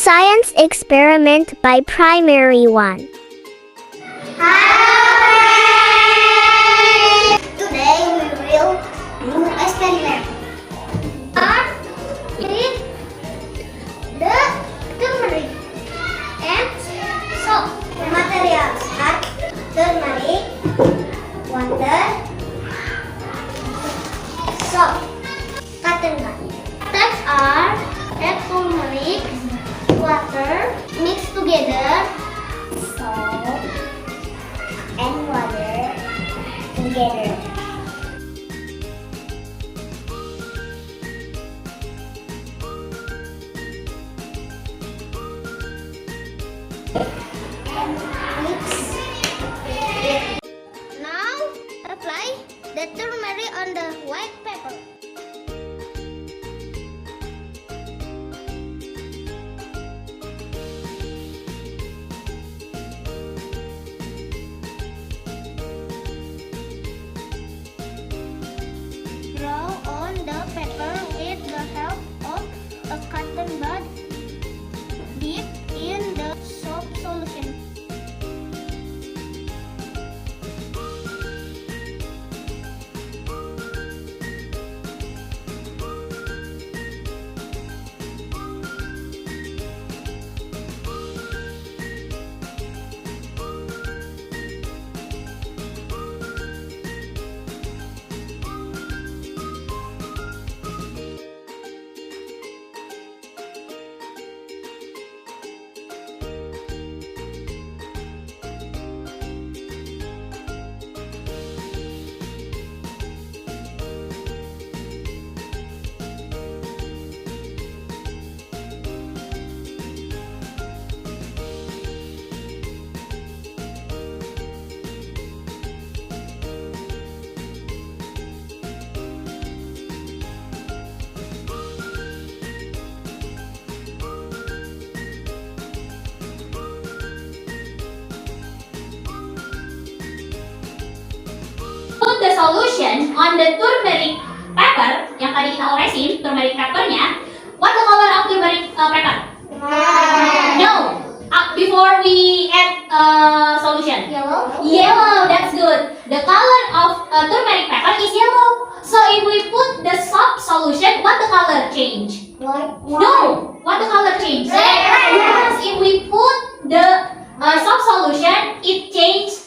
Science experiment by Primary 1. Hi! Today we will do experiment. Start with the turmeric and soap. The materials are turmeric, water, soap, cotton bud. Steps are add turmeric, water, mix together, soap and water together. And mix it. Now apply the turmeric on the white paper. Draw on the paper with the help of a cotton bud. Dip in the soap solution. Put the solution on the turmeric pepper yang tadi kita olesin, turmeric peppernya. What the color of turmeric pepper? No. Before we add solution. Yellow. Yellow. That's good. The color of turmeric pepper is yellow. So if we put the soap solution, what the color change? White. No. What the color change? Red. Yes. If we put the soap solution, it change